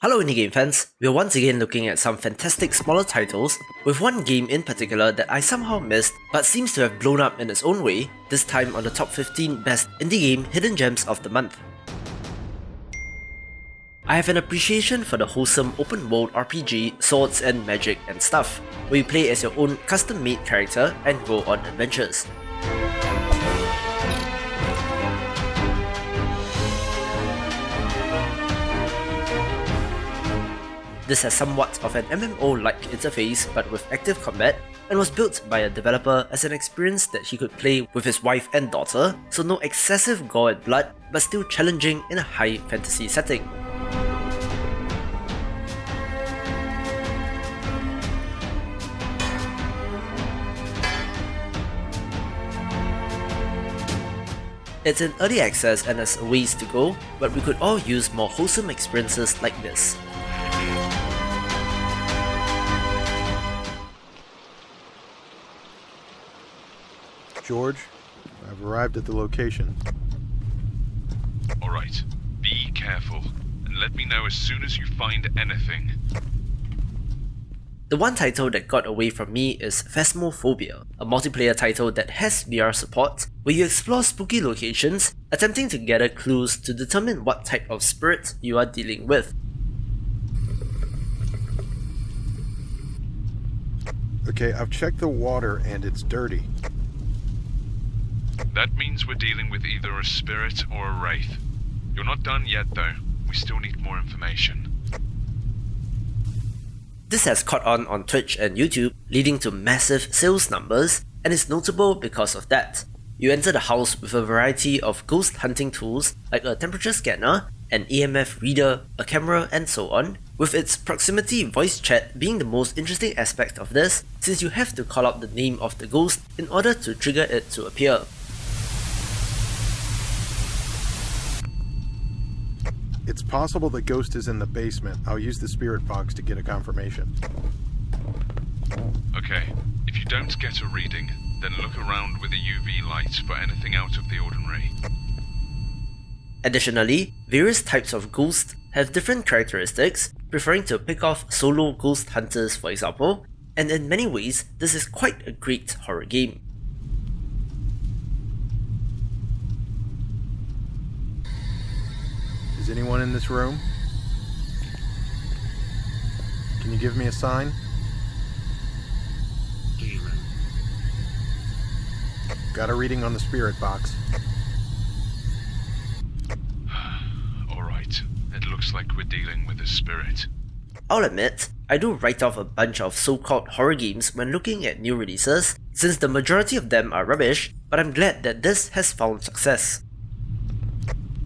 Hello indie game fans, we are once again looking at some fantastic smaller titles, with one game in particular that I somehow missed but seems to have blown up in its own way, this time on the top 15 best indie game hidden gems of the month. I have an appreciation for the wholesome open world RPG, swords and magic and stuff, where you play as your own custom made character and go on adventures. This has somewhat of an MMO-like interface but with active combat, and was built by a developer as an experience that he could play with his wife and daughter, so no excessive gore and blood, but still challenging in a high fantasy setting. It's in early access and has a ways to go, but we could all use more wholesome experiences like this. George, I've arrived at the location. Alright, be careful, and let me know as soon as you find anything. The one title that got away from me is Phasmophobia, a multiplayer title that has VR support, where you explore spooky locations, attempting to gather clues to determine what type of spirit you are dealing with. Okay, I've checked the water and it's dirty. That means we're dealing with either a spirit or a wraith. You're not done yet though, we still need more information. This has caught on Twitch and YouTube, leading to massive sales numbers, and is notable because of that. You enter the house with a variety of ghost hunting tools like a temperature scanner, an EMF reader, a camera, and so on, with its proximity voice chat being the most interesting aspect of this, since you have to call out the name of the ghost in order to trigger it to appear. It's possible the ghost is in the basement. I'll use the spirit box to get a confirmation. Okay, if you don't get a reading, then look around with a UV light for anything out of the ordinary. Additionally, various types of ghosts have different characteristics, preferring to pick off solo ghost hunters for example, and in many ways this is quite a great horror game. Is anyone in this room? Can you give me a sign? Demon. Got a reading on the spirit box. Alright, it looks like we're dealing with a spirit. I'll admit, I do write off a bunch of so-called horror games when looking at new releases, since the majority of them are rubbish, but I'm glad that this has found success.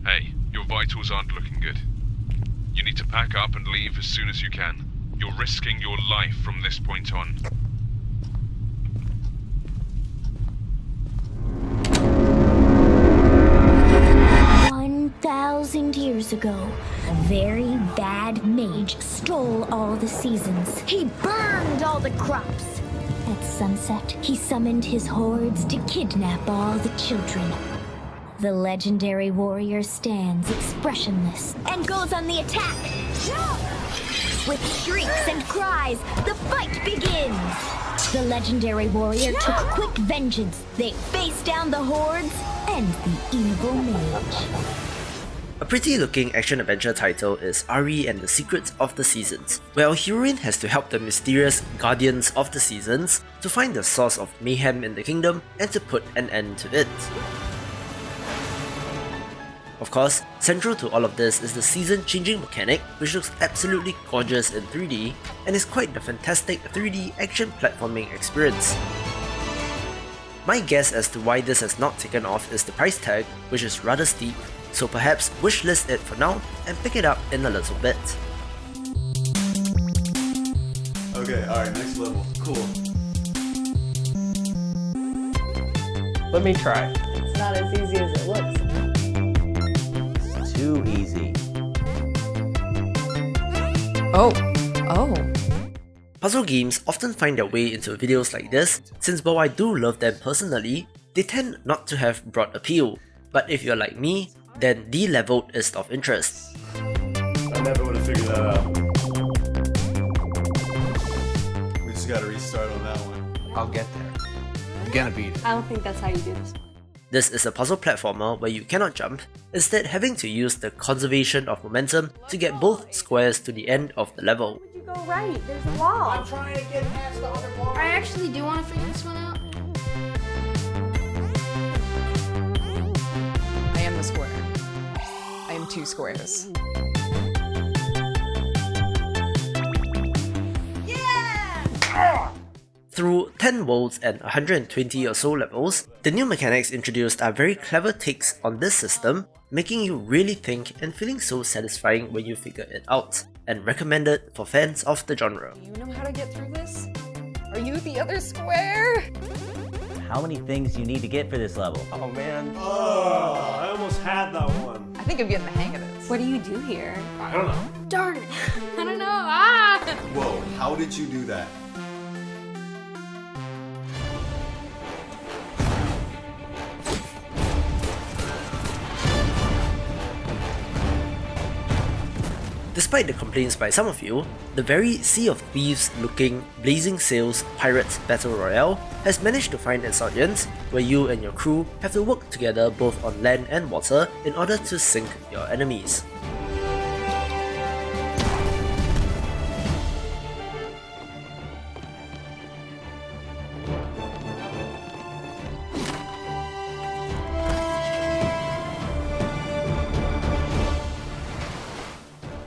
Hey, your vitals aren't looking good. You need to pack up and leave as soon as you can. You're risking your life from this point on. Years ago, a very bad mage stole all the seasons. He burned all the crops. At sunset, he summoned his hordes to kidnap all the children. The legendary warrior stands expressionless and goes on the attack. With shrieks and cries, the fight begins. The legendary warrior took quick vengeance. They faced down the hordes and the evil mage. A pretty looking action-adventure title is Ari and the Secrets of the Seasons, where our heroine has to help the mysterious Guardians of the Seasons to find the source of mayhem in the kingdom and to put an end to it. Of course, central to all of this is the season-changing mechanic, which looks absolutely gorgeous in 3D and is quite the fantastic 3D action platforming experience. My guess as to why this has not taken off is the price tag, which is rather steep, so perhaps wishlist it for now and pick it up in a little bit. Okay, alright, next level. Cool. Let me try. It's not as easy as it looks. Too easy. Oh. Puzzle games often find their way into videos like this, since while I do love them personally, they tend not to have broad appeal. But if you're like me, then Deleveled is of interest. I never would have figured that out. We just gotta restart on that one. I'll get there. I'm gonna beat it. I don't think that's how you do this. This is a puzzle platformer where you cannot jump, instead having to use the conservation of momentum to get both squares to the end of the level. You go right. There's a wall. I'm trying to get past the other wall. I actually do want to figure this one out. I am the square. I am 2 squares. Through 10 worlds and 120 or so levels, the new mechanics introduced are very clever takes on this system, making you really think and feeling so satisfying when you figure it out, and recommended for fans of the genre. Do you know how to get through this? Are you the other square? How many things do you need to get for this level? Oh man. Oh, I almost had that one. I think I'm getting the hang of this. What do you do here? I don't know. Darn it. I don't know. Ah! Whoa, how did you do that? Despite the complaints by some of you, the very Sea of Thieves looking Blazing Sails Pirates Battle Royale has managed to find its audience, where you and your crew have to work together both on land and water in order to sink your enemies.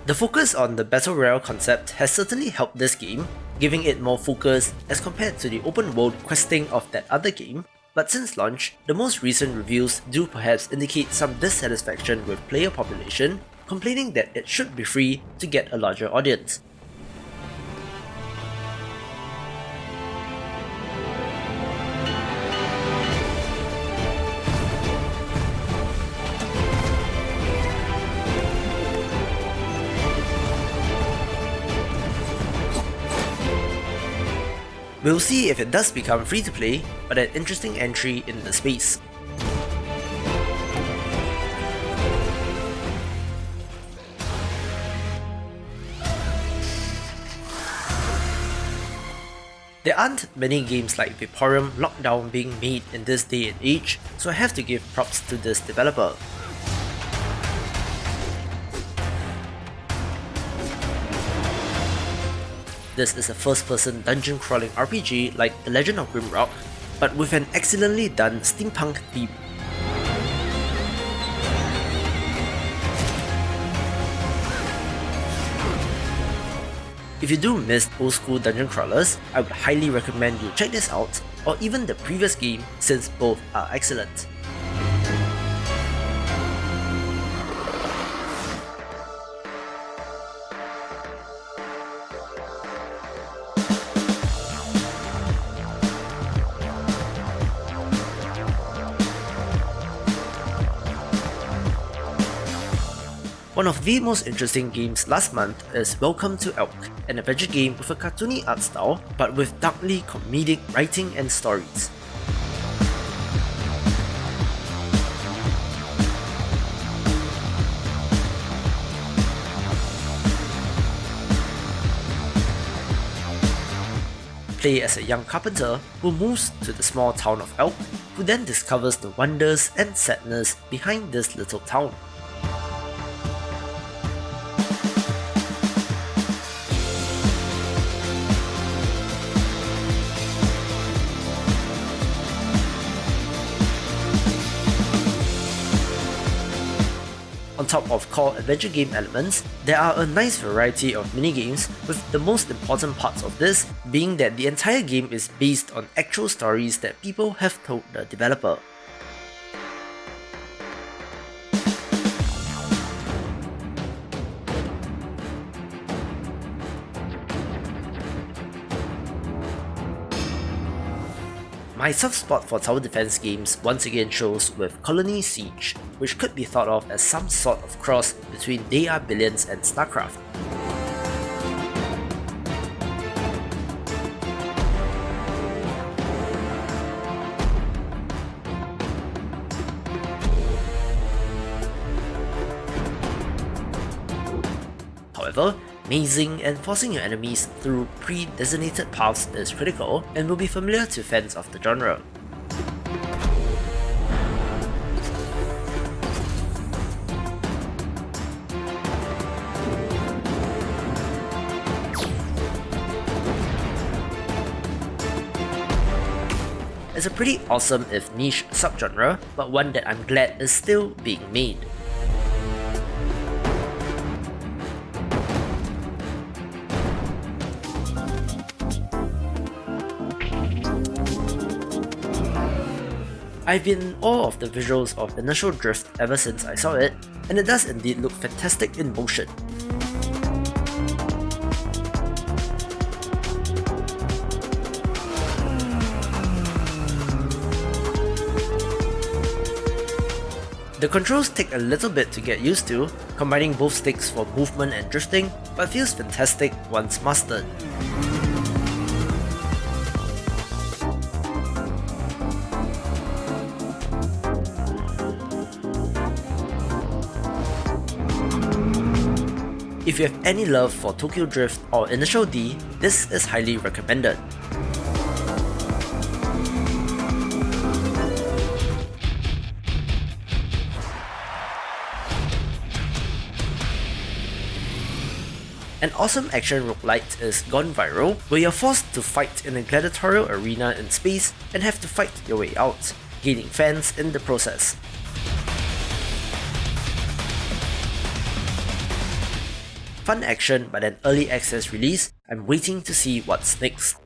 The focus on the Battle Royale concept has certainly helped this game, giving it more focus as compared to the open world questing of that other game, but since launch, the most recent reviews do perhaps indicate some dissatisfaction with player population, complaining that it should be free to get a larger audience. We'll see if it does become free to play, but an interesting entry in the space. There aren't many games like Vaporum Lockdown being made in this day and age, so I have to give props to this developer. This is a first-person dungeon-crawling RPG like The Legend of Grimrock, but with an excellently done steampunk theme. If you do miss old-school dungeon crawlers, I would highly recommend you check this out, or even the previous game, since both are excellent. One of the most interesting games last month is Welcome to Elk, an adventure game with a cartoony art style, but with darkly comedic writing and stories. Play as a young carpenter who moves to the small town of Elk, who then discovers the wonders and sadness behind this little town. On top of core adventure game elements, there are a nice variety of minigames, with the most important parts of this being that the entire game is based on actual stories that people have told the developer. My soft spot for tower defense games once again shows with Colony Siege, which could be thought of as some sort of cross between They Are Billions and StarCraft. However, mazing and forcing your enemies through pre-designated paths is critical and will be familiar to fans of the genre. It's a pretty awesome if niche subgenre, but one that I'm glad is still being made. I've been in awe of the visuals of Inertial Drift ever since I saw it, and it does indeed look fantastic in motion. The controls take a little bit to get used to, combining both sticks for movement and drifting, but feels fantastic once mastered. If you have any love for Tokyo Drift or Initial D, this is highly recommended. An awesome action roguelite is Gone Viral, where you're forced to fight in a gladiatorial arena in space and have to fight your way out, gaining fans in the process. Fun action but an early access release, I'm waiting to see what's next.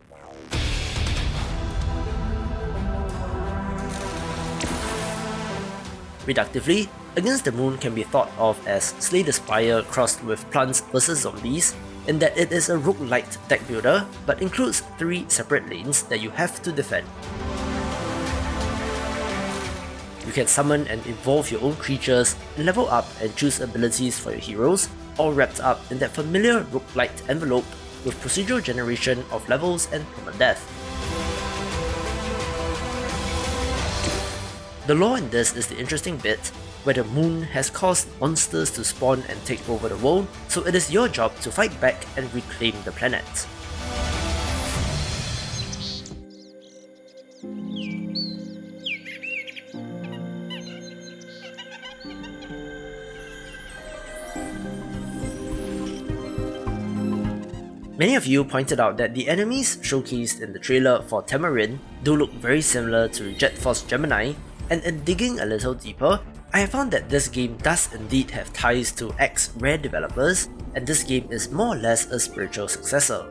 Reductively, Against the Moon can be thought of as Slay the Spire crossed with Plants vs Zombies, in that it is a roguelite deck builder, but includes 3 separate lanes that you have to defend. You can summon and evolve your own creatures, and level up and choose abilities for your heroes, all wrapped up in that familiar roguelite envelope with procedural generation of levels and permadeath. The lore in this is the interesting bit, where the moon has caused monsters to spawn and take over the world, so it is your job to fight back and reclaim the planet. Many of you pointed out that the enemies showcased in the trailer for Tamarin do look very similar to Jet Force Gemini, and in digging a little deeper, I have found that this game does indeed have ties to ex-Rare developers, and this game is more or less a spiritual successor.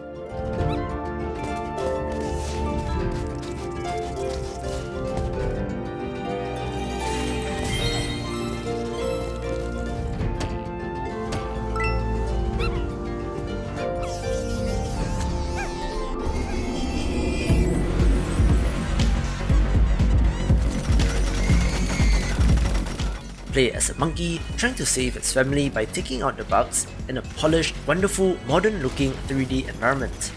Play as a monkey trying to save its family by taking out the bugs in a polished, wonderful, modern-looking 3D environment.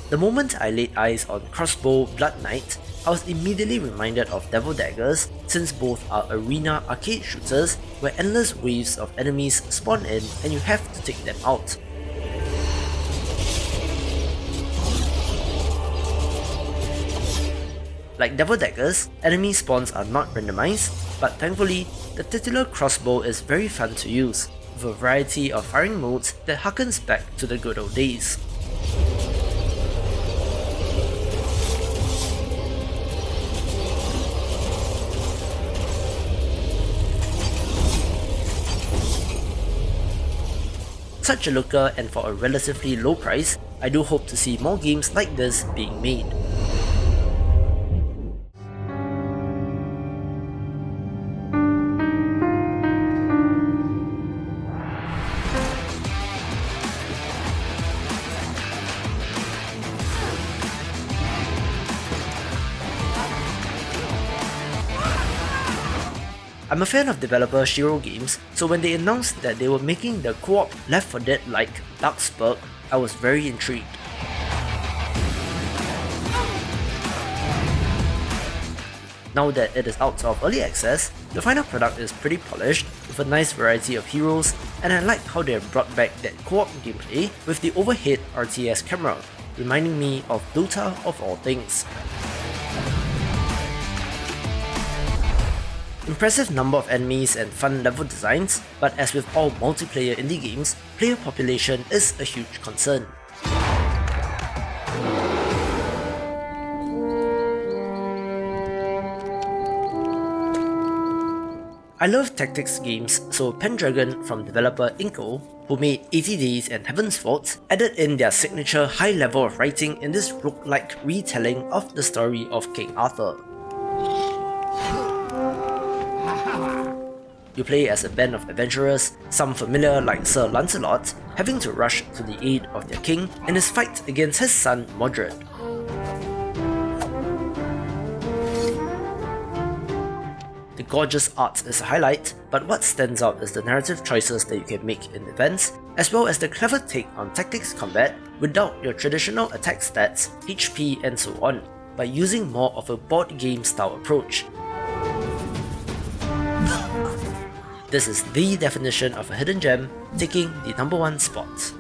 The moment I laid eyes on Crossbow Blood Knight, I was immediately reminded of Devil Daggers, since both are arena arcade shooters where endless waves of enemies spawn in and you have to take them out. Like Devil Daggers, enemy spawns are not randomized, but thankfully, the titular crossbow is very fun to use, with a variety of firing modes that harkens back to the good old days. Such a looker, and for a relatively low price, I do hope to see more games like this being made. I'm a fan of developer Shiro Games, so when they announced that they were making the co-op Left 4 Dead-like Darksburg, I was very intrigued. Now that it is out of early access, the final product is pretty polished, with a nice variety of heroes, and I like how they have brought back that co-op gameplay with the overhead RTS camera, reminding me of Dota of all things. Impressive number of enemies and fun level designs, but as with all multiplayer indie games, player population is a huge concern. I love tactics games, so Pendragon from developer Inco, who made 80 Days and Heaven's Fault, added in their signature high level of writing in this roguelike retelling of the story of King Arthur. You play as a band of adventurers, some familiar like Sir Lancelot, having to rush to the aid of their king in his fight against his son Modred. The gorgeous art is a highlight, but what stands out is the narrative choices that you can make in events, as well as the clever take on tactics combat without your traditional attack stats, HP and so on, by using more of a board game style approach. This is the definition of a hidden gem, taking the #1 spot.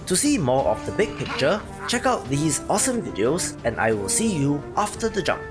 To see more of the big picture, check out these awesome videos, and I will see you after the jump.